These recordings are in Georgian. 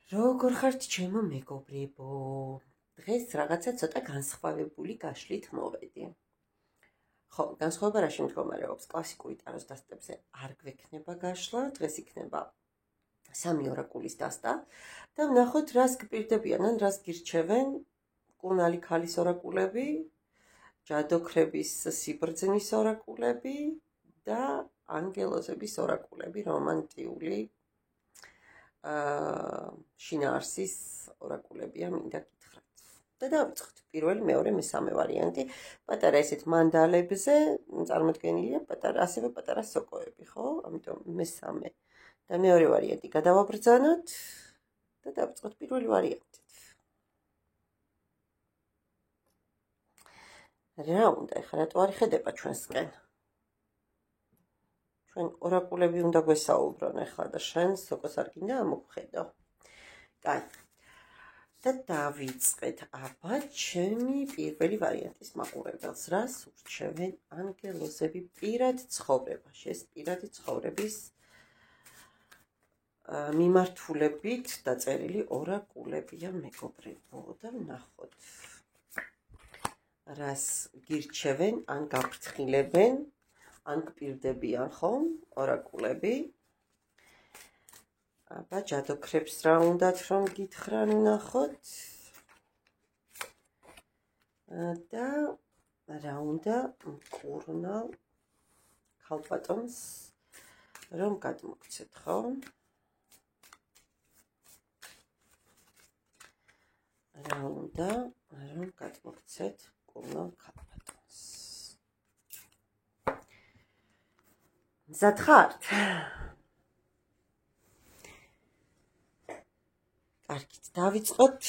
როგორ ხართ ჩემო მეგობრებო? დღეს რაღაცა ცოტა განსხვავებული გაშლით მოვედი. ხო, განსხვავება რაში მდგომარეობს? კლასიკური ტაროს დასტებზე არ გვექნება გაშლა, დღეს იქნება 3 ორაკულის დასტა და ვნახოთ რას გპირდებიან, ან რას გირჩევენ კუნალი ქალის ორაკულები, ჯადოქრების სიბრძნის ორაკულები და ანგელოზების ორაკულები, რომანტიული შინაარსის ორაკულებია მინდა გითხრათ. და დავიწყოთ პირველი, მეორე, მესამე ვარიანტი. პატარა ესეთ მანდალებზე წარმოდგენილია ასევე პატარა სოკოები, ხო? ამიტომ მესამე და მეორე ვარიანტი გადავაბრძანოთ და დავიწყოთ პირველი ვარიანტით. რა უნდა ეხლა რატო არ იხედება ჩვენსკენ? ჩვენ ორაკულები უნდა გვესაუბრონ ახლა და შენ სოკოს არ გინდა ამოგხედო. კაი. და დავიწყეთ აბა ჩემი პირველი ვარიანტის მაყურებელს. რას ურჩევენ ანგელოზები პირად ცხოვრებაში? ეს პირადი ცხოვრების მიმართულებით დაწერილი ორაკულებია მეგობრებო და ვნახოთ. რას გირჩევენ ან გაფრთხილებენ ან გპირდებიან ხომ ორაკულები? აბა ჯადოქრებს რა უნდათ რომ გითხრან ვნახოთ და რა უნდა მკურნალ ქალბატონს რომ გადმოგცეთ, ხო? რა უნდა რომ გადმოგცეთ მკურნალ ქალბატონს? მზად ხართ? კარგით, დავიწყოთ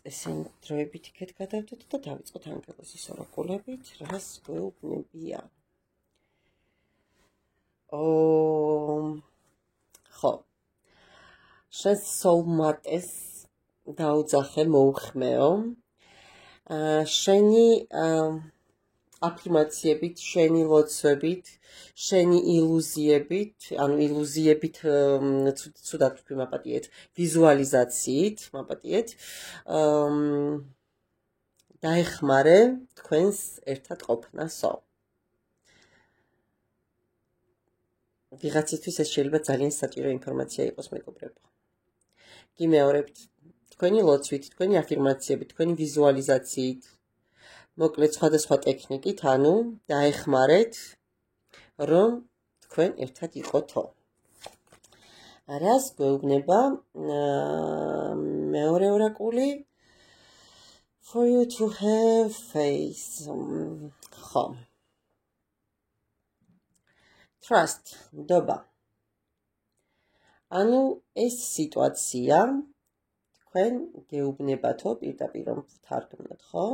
ესენი დროებით იქეთ გადავდოთ და დავიწყოთ ანგელოზის ორაკულებით, რას გვეუბნებიან. ხო. შენ სოულმატეს დაუძახე, მოუხმეო. შენი აფირმაციებით, შენი ლოცვებით, შენი ილუზიებით, ანუ ილუზიებით ცუდად თქვი მაპატიეთ, ვიზუალიზაციით, მაპატიეთ, დაეხმარე თქვენს ერთად ყოფნასო. ვიღაცისთვის ეს შეიძლება ძალიან საჭირო ინფორმაცია იყოს, მეგობრებო. გიმეორებთ, თქვენი ლოცვით, თქვენი აფირმაციებით, თქვენი ვიზუალიზაციით, მოკლედ სხვადასხვა ტექნიკით, ანუ დაეხმარეთ, რომ თქვენ ერთად იყოთო. რას გვეუბნება მეორე ორაკული? For you to have faith. ხო. Trust, ნდობა. ანუ ეს სიტუაცია თქვენ გეუბნებათო, პირდაპირ რომ ვთარგმნოთ, ხო?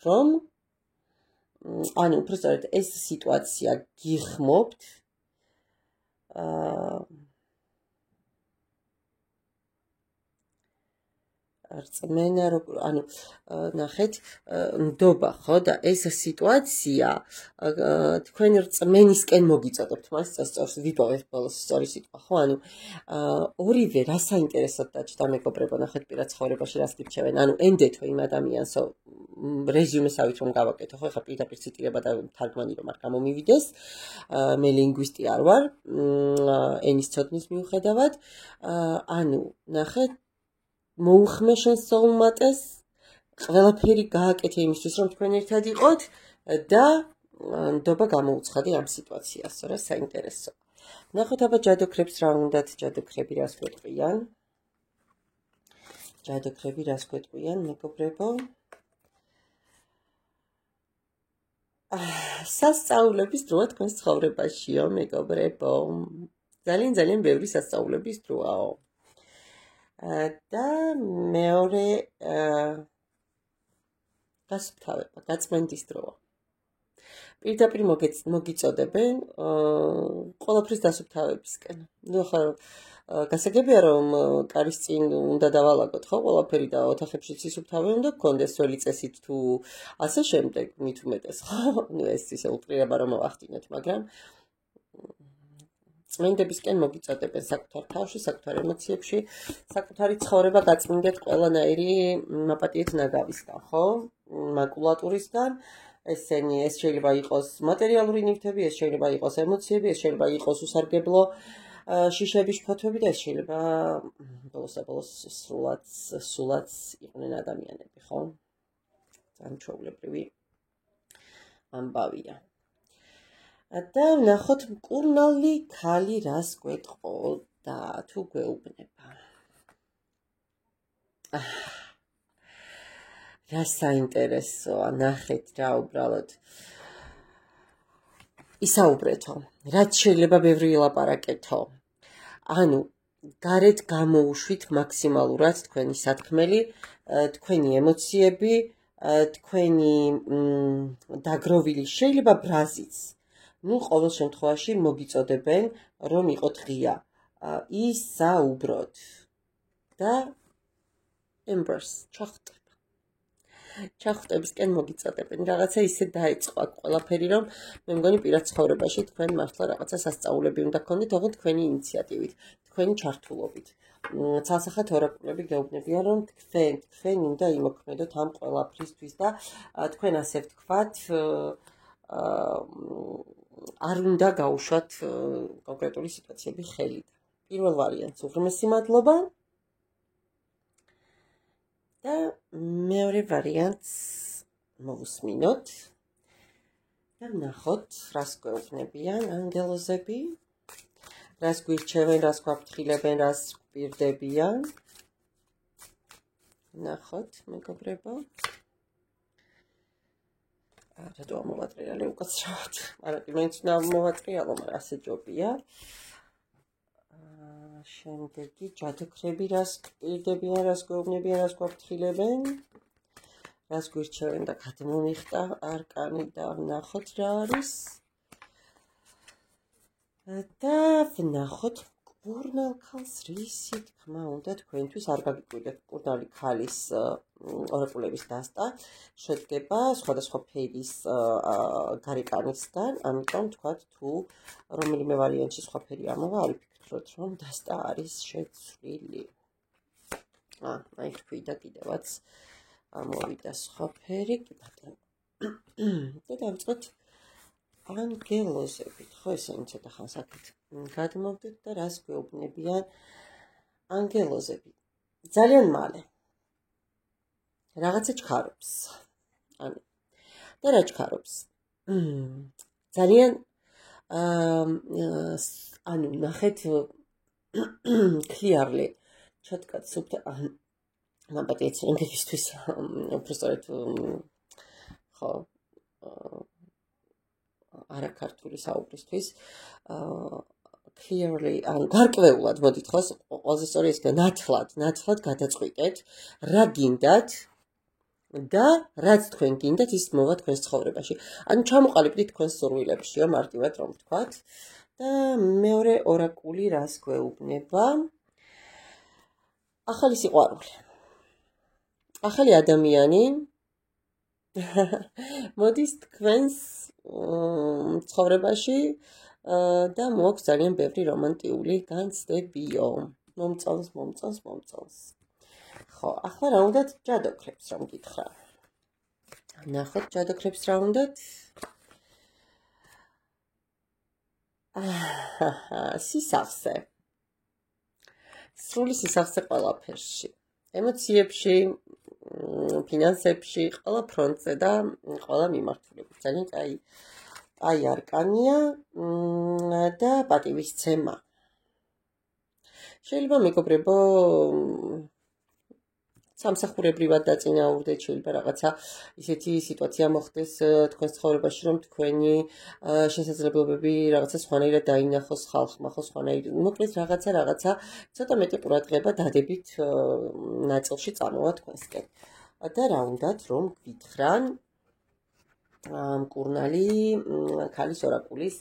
რომ ანუ უბრალოდ ეს სიტუაცია გიხმობთ რწმენა ანუ ნახეთ ნდობა, ხო? და ეს სიტუაცია თქვენ რწმენისკენ მოგიწოდებთ, მას წესწორს ვიპოვეთ ბოლოს სწორი სიტყვა, ხო? ანუ ორივე რა საინტერესოდ დაჭდა მეგობრებო, ნახეთ პირად ცხოვრებაში რას გირჩევენ, ანუ ენდეთო იმ ადამიანსო რეზიუმესავით რომ გავაკეთო, ხო? ეხლა პირდაპირ ციტირება და თარგმანი რომ არ გამომივიდეს, მე ლინგვისტი არ ვარ, ენის ცოდნის მიუხედავად, ანუ ნახეთ მოუხმე შენ სოულმატეს, ყველაფერი გააკეთე იმისთვის, რომ თქვენ ერთად იყოთ და ნდობა გამოუცხადე ამ სიტუაციასო, რა საინტერესო. ნახოთ აბა ჯადოქრებს რა უნდათ, ჯადოქრები რას გვეტყვიან? ჯადოქრები რას გვეტყვიან, მეგობრებო? სასწაულების დროა თქვენს ცხოვრებაშიო, მეგობრებო. ძალიან ბევრი სასწაულების დროაო. და მეორე გასუფთავება, გაწმენდის დროა. პირდაპირ მოგიწოდებენ ყველაფრის დასუფთავებისკენ. ნუ ხა გასაგებია რომ კარის წინ უნდა დავალაგოთ, ხო, ყველაფერი და ოთახებში სისუფთავე უნდა გქონდეს ძველი წესით თუ ასე შემდეგ, მით უმეტეს, ხო? ნუ ეს ისე უპირობა რომ მოვახდინოთ, მაგრამ წმენდებისკენ მოგიწოდებენ საკუთარ თავში, საკუთარ ემოციებში, საკუთარი ცხოვრება გაწმინდეთ ყველანაირი მაპატიეთ ნაგავისგან, ხო? მაკულატურისგან. ეს შეიძლება იყოს მატერიალური ნივთები, ეს შეიძლება იყოს ემოციები, ეს შეიძლება იყოს usargeblo შიშების ფოთვები და ეს შეიძლება ბოლოს სულაც იყვნენ ადამიანები, ხო? ძალიან ჩვეულებრივი ამბავია. და ვნახოთ მკურნალი ქალი რას გვეტყოდა თუ გვეუბნება. რა საინტერესოა, ნახეთ რა უბრალოდ ისაუბრეთო, რაც შეიძლება ბევრი ილაპარაკეთო. ანუ გარეთ გამოუშვით მაქსიმალურად თქვენი სათქმელი, თქვენი ემოციები, თქვენი დაგროვილი შეიძლება ბრაზიც. ნუ ყოველ შემთხვევაში მოგიწოდებენ რომ იყოთ ღია. ისაუბროთ და embrace ჩახტებისკენ მოგიწოდებენ. რაღაცა ისე დაიწყო აქ ყველაფერი, რომ მე მგონი პირად ცხოვრებაში თქვენ მართლა რაღაცა სასწაულები უნდა გქონდეთ, ოღონდ თქვენი ინიციატივით, თქვენი ჩართულობით. ცალსახად ორაკულები გეუბნებიან, რომ თქვენ უნდა იმოქმედოთ ამ ყველაფრისთვის და თქვენ ასე ვთქვათ, არ უნდა გაუშვათ კონკრეტული სიტუაციები ხელით. პირველ ვარიანტს უღრმესი მადლობა. და მეორე ვარიანტს მოვუსმინოთ და ვნახოთ, რას გვეუბნებიან ანგელოზები, რას გვირჩევენ, რას გვაფრთხილებენ, რას გვპირდებიან. ვნახოთ, მეგობრებო. რატო ამოვატრიალე უკაცრავად? არა, მაინც უნდა მოვატრიალო, მაგრამ ასე ჯობია. შემდეგი ჯადოქრები რას გვპირდებიან, რას გვეუბნებიან, რას გვაფრთხილებენ, რას გვირჩევენ და გადმომიხტა არკანი და ვნახოთ რა არის. და ვნახოთ მკურნალ ქალს რისი თქმა უნდა თქვენთვის არ გაგიკვირდეთ. მკურნალი ქალის ორაკულების დასტა შედგება სხვადასხვა ფერის გარეკანისგან, ამიტომ თქვათ თუ რომელიმე ვარიანტში სხვა ფერი ამოვა, არ იფიქროთ რომ დასტა არის შეცვლილი. აი თქვი და კიდევაც ამოვიდა სხვა ფერი, კი ბატონო. და დავიწყოთ ანგელოზებით, ხო ესენი ცოტა ხანს აქეთ გადმოვდეთ და რას გვეუბნებიან ანგელოზები. ძალიან მალე რაღაცა ჩქარობს. და რა ჩქარობს? ძალიან ნახეთ clearly ჩატკაც მაპატიეთ ენგებისთვის უბრალოდ ხო არაქართული საუბრისთვის clearly გარკვეულად მოდით ხო ყველაზე სწორი ის ნათლად გადაწყვიტეთ რა გინდათ და რაც თქვენ გინდათ ის მოვა თქვენს ცხოვრებაში. ანუ ჩამოყალიბდით თქვენს სურვილებშიო მარტივად რომ ვთქვათ. და მეორე ორაკული რას გვეუბნება? ახალი სიყვარული. ახალი ადამიანი მოდის თქვენს ცხოვრებაში და მოაქვს ძალიან ბევრი რომანტიული განცდებიო. მომწონს. ხო, ახლა რა უნდათ ჯადოქრებს რომ გითხრა. ნახოთ ჯადოქრებს რა უნდათ? სისავსე. სრული სისავსე ყველაფერში. ემოციებში, ფინანსებში, ყველა ფრონტზე და ყველა მიმართულებით. ძალიან კაი არკანია და პატივისცემა. შეიძლება მეგობრებო სამსახურებრივად დაწინაურდეთ, შეიძლება რაღაცა ისეთი სიტუაცია მოხდეს თქვენს ცხოვრებაში, რომ თქვენი შესაძლებლობები რაღაცა სხვანაირად დაინახოს ხალხმა, ხო სხვანაირად. მოკლედ რაღაცა ცოტა მეტი ყურადღება დადებით ნაწილში წამოვა თქვენსკენ. და რა უნდათ რომ გვითხრან მკურნალი ქალის ორაკულის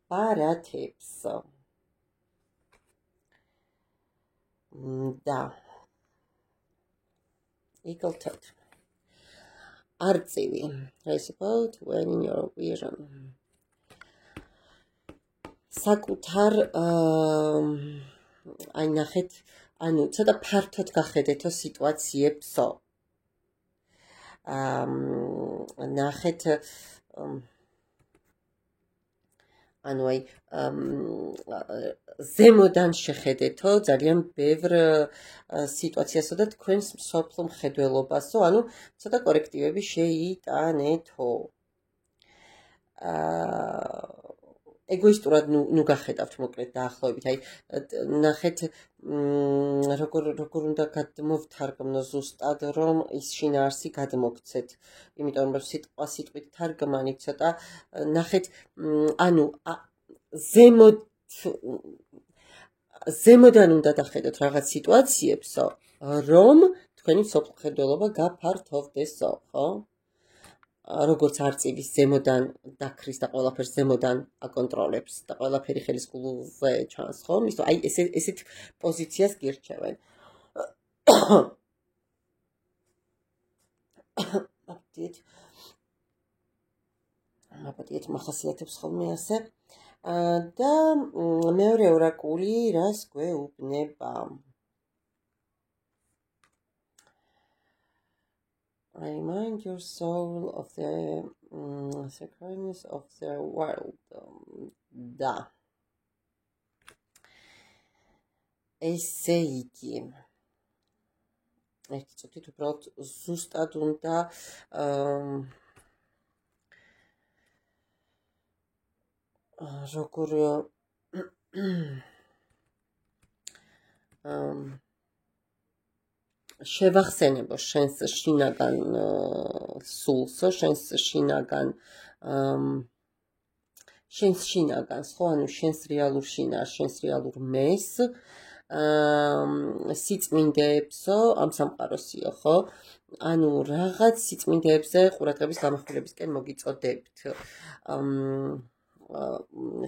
ბარათებს. და Eagle Toad. Artsivi. Race about when in your vision. საკუთარ აი ნახეთ, ანუ ცოტა ფართოდ გახედეთო სიტუაციებსო. ნახეთ ანუ აი ზემოდან შეხედეთო ძალიან ბევრ სიტუაციასო და თქვენს მსოფლ მხედველობასო, ანუ ცოტა კორექტივები შეიტანეთო. ეგოისტურად ნუ გახედავთ მოკლედ დაახლოებით, აი ნახეთ როგორ უნდა გადმოვთარგმნო ზუსტად, რომ ის შინაარსი გადმოგცეთ, იმიტომ რომ სიტყვა სიტყვით თარგმანი ცოტა ნახეთ, ანუ ზემოდან უნდა დახედოთ რაღაც სიტუაციებსო, რომ თქვენი მსოფლმხედველობა გაფართოვდესო, ხო? როგორც არწივის ზემოდან დაქრის და ყველაფერს ზემოდან აკონტროლებს და ყველაფერი ხელის გულზე ჩანს, ხო? ისო აი ესეთ პოზიციას გირჩევენ. აპატიეთ მახასიათებს ხოლმე ასე. და მეორე ორაკული რას გვეუბნება? Remind your soul of the sacredness of the world. Da. ესე იგი. ერთი წუთით უბრალოდ ზუსტად უნდა როგორ შევახსენებო შენს შინაგან სულსო, შენს შინაგანს, ხო, ანუ შენს რეალურ შინაარსს, შენს რეალურ მეს, სიწმინდეებსო, ამ სამყაროსიო, ხო? ანუ რაღაც სიწმინდეებზე ყურადღების გამახვილებისკენ მოგიწოდებთ.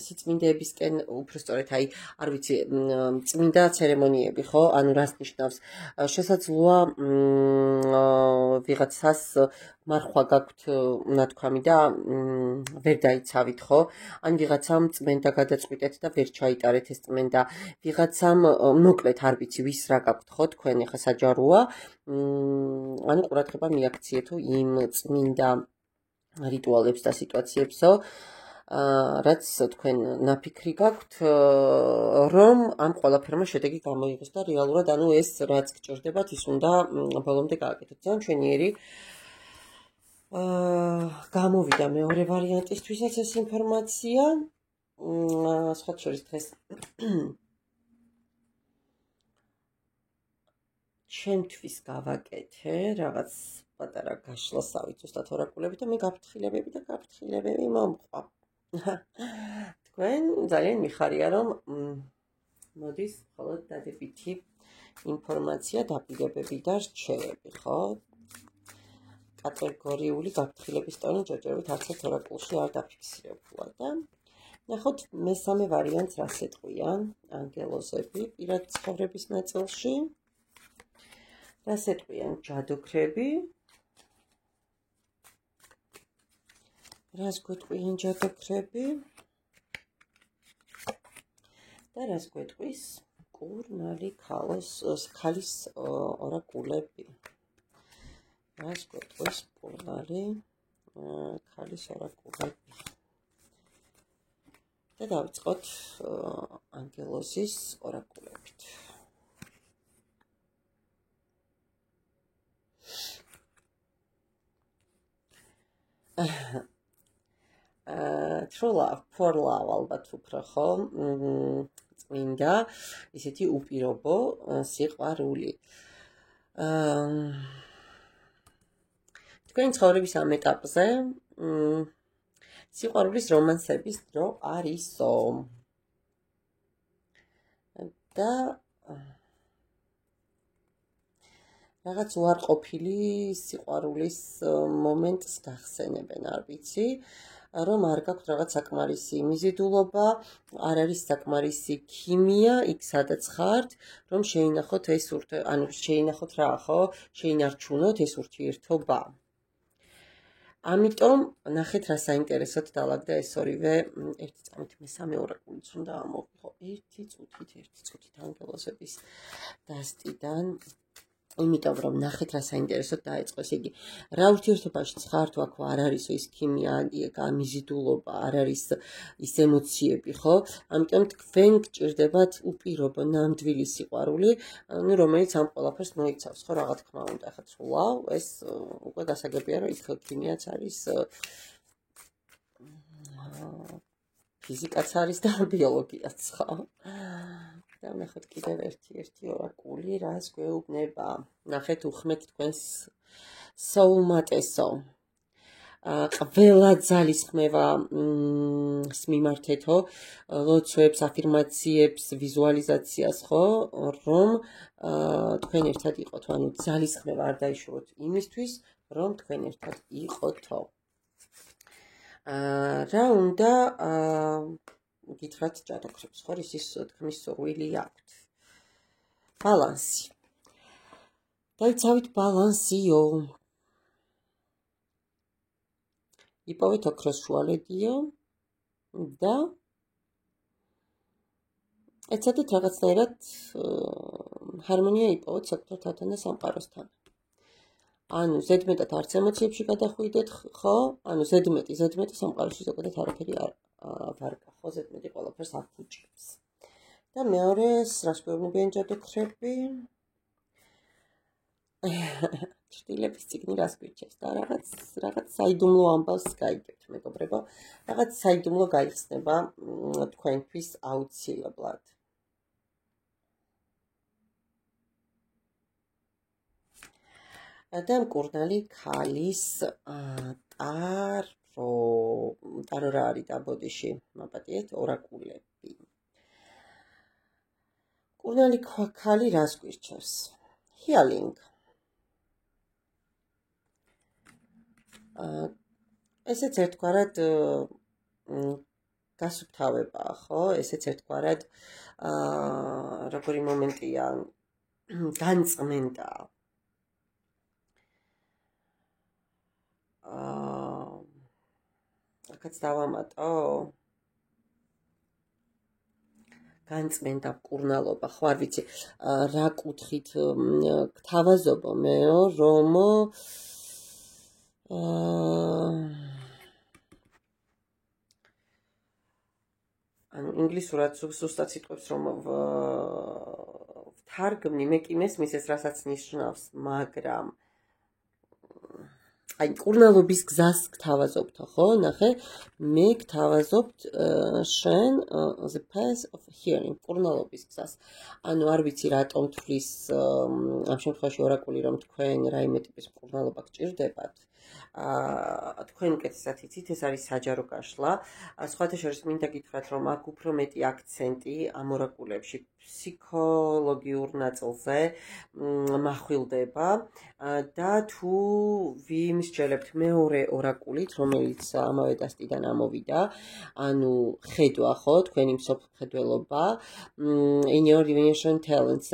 სიწმინდეებისკენ უბრალოდ აი არ ვიცი წმინდა ცერემონიები ხო ანუ რას ნიშნავს შესაძლოა ვიღაცას მარხვა გაქვთ ნათქვამი და ვერ დაიცავით ხო ან ვიღაცამ წმენდა გადაწყვიტეთ და ვერ ჩაიტარეთ ეს წმენდა ვიღაცამ მოკლედ არ ვიცი ვის რა გაქვთ ხო თქვენ ახლა საჯაროა ანუ ყურადღება მიაქციეთო იმ წმინდა რიტუალებს და სიტუაციებსო რაც თქვენ ნაფიქრი გაქვთ რომ ამ ყველაფერმა შედეგი გამოიღოს და რეალურად ანუ ეს რაც გჭირდებათ ის უნდა ბოლომდე გააკეთოთ. ძალიან ჩვენიერი გამოვიდა მეორე ვარიანტისთვისაც ეს ინფორმაცია სხვა შორის დღეს ჩემთვის გავაკეთე რაღაც პატარა გაშლასავით ზუსტად ორაკულები და მე გაფრთხილებები მომყვა. თქვენ ძალიან მიხარია რომ მოდის მხოლოდ დადებითი ინფორმაცია დაპირებები და რჩევები ხო კატეგორიული გაფრთხილების ტონი ჯერჯერობით არც ერთ ორაკულში არ დაფიქსირებულა და ნახოთ მესამე ვარიანტს რას ეტყვიან ანგელოზები პირად ცხოვრების ნაწილში რას ეტყვიან ჯადოქრები რას გვეტყვიან ჯადოქრები და რას გვეტყვის კურნალი ქალის ორაკულები რას გვეტყვის კურნალი ქალის ორაკულები და დავიწყოთ ანგელოზის ორაკულებით True love, poor love ალბათ უფრო ხო წმინდა ისეთი უპირობო სიყვარული თქვენი ცხოვრების ამ ეტაპზე სიყვარულის რომანსების დრო არისო და რაღაც უარყოფილი სიყვარულის მომენტს გახსენებენ არ ვიცი რომ არ გაქვთ რაღაც საკმარისი მიზიდულობა, არ არის საკმარისი ქიმია იქ სადაც ხართ, რომ შეინახოთ ეს ანუ შეინახოთ რა ხო, შეინარჩუნოთ ეს ურთიერთობა. ამიტომ ნახეთ რა საინტერესოდ დაალაგდა ეს ორივე ერთი წამით მესამე ორაკულიც უნდა ამოვიღო ერთი წუთით ანგელოზების დასტიდან იმიტომ რომ ნახეთ რა საინტერესოდ დაიწყო ესე იგი რა ურთიერთობაში ხართ აქ არ არის ის ქიმია გამიზიდულობა არ არის ის ემოციები ხო ამიტომ თქვენ გჭირდებათ უპირობო ნამდვილი სიყვარული ну რომელიც ამ ყველაფერს მოიცავს ხო რა თქმა უნდა ახლა ცულავ ეს უკვე გასაგებია რომ იქ ქიმიაც არის ფიზიკაც არის და ბიოლოგიაც ხო და ნახეთ კიდევ ერთი ორაკული რას გვეუბნება ნახეთ უხმეთ თქვენს soulmate-სო ყველა ძალისხმევა მიმართეთო ლოცვებს აფირმაციებს ვიზუალიზაციას ხო რომ თქვენ ერთად იყოთ ანუ ძალისხმევა არ დაიშუროთ იმისთვის რომ თქვენ ერთად იყოთო რა უნდა გითხრათ ჯადოქრებს ხო ისის თქმის სურვილი აქვთ ბალანსი დაიცავით ბალანსიო იპოვეთ ოქროს შუალედიო და ეცადეთ რაღაცნაირად ჰარმონია იპოვოთ საკუთარ თავთან და სამყაროსთან ანუ ზედმეტად არც ემოციებში გადახვიდეთ ხო ანუ ზედმეტი სამყაროში ზოგადად არაფერი არ ვარგა ხო ზედმეტი ყველაფერს აფუჭებს და მეორე რას გვეუბნებიან ჯადოქრები ჭრილების წიგნი რას გვირჩევს და რაღაც საიდუმლო ამბავს გაიგებთ მეგობრებო რაღაც საიდუმლო გაიხსნება თქვენთვის აუცილებლად და მკურნალი ქალის ტარო რა არის და ბოდიში მაპატიეთ ორაკულები მკურნალი ქალი რას გვირჩევს healing ესეც ერთგვარად გასუფთავებაა ხო ესეც ერთგვარად როგორი მომენტია განწმენდაა აქაც დავამატო განწმენდა მკურნალობა ხო არ ვიცი რა კუთხით გთავაზობო მეო რომ ანუ ინგლისურად ზუსტად სიტყვებს რომ ვთარგმნი მე კი მესმის ეს რასაც ნიშნავს მაგრამ აი მკურნალობის გზას გთავაზობთო ხო ნახე მე გთავაზობთ შენ the path of healing მკურნალობის გზას ანუ არ ვიცი რატომ თვლის ამ შემთხვევაში ორაკული რომ თქვენ რაიმე ტიპის მკურნალობა გჭირდებათ თქვენ უკეთესად იცით ეს არის საჯარო გაშლა სხვათა შორის მინდა გითხრათ რომ აქ უფრო მეტი აქცენტი ამ ორაკულებში ფსიქოლოგიურ ნაწილზე מחვილდება და თუ ვიმსჯელებთ მეორე ორაკულით რომელიც ამავე დასტიდან ამოვიდა ანუ ხედვა ხო თქვენი მსოფლმხედველობა in your divination talents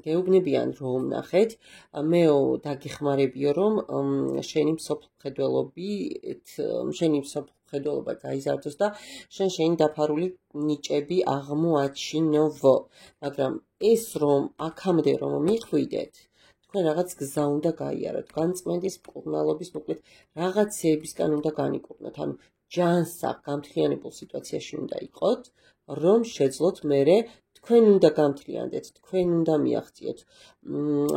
გეუბნებიან რომ ნახეთ მეო დაგეხმარებიო რომ შენი მსოფლმხედველობა გაიზარდოს და შენი დაფარული ნიჭები აღმოაჩინოვო მაგრამ ეს რომ აქამდე რომ მიხვიდეთ თქვენ რაღაც გზა უნდა გაიაროთ განწმენდის მკურნალობის მოკლედ რაღაცეებისგან უნდა განიკურნოთ ანუ ჯანსაღ გამთლიანებულ სიტუაციაში უნდა იყოთ რომ შეძლოთ მერე თქვენ უნდა გამთლიანდეთ თქვენ უნდა მიაღწიოთ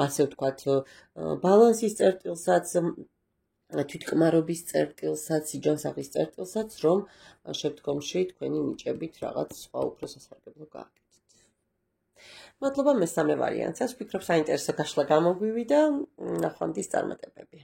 ასე ვთქვათ ბალანსის წერტილსაც თვითკმარობის წერტილსაც სიჯანსაღის წერტილსაც რომ შემდგომში თქვენი ნიჭებით რაღაც სხვა უფრო სასარგებლო გააკეთოთ მადლობა მესამე ვარიანტსაც ვფიქრობ საინტერესო გაშლა გამოგვივიდა ნახვამდის წარმატებები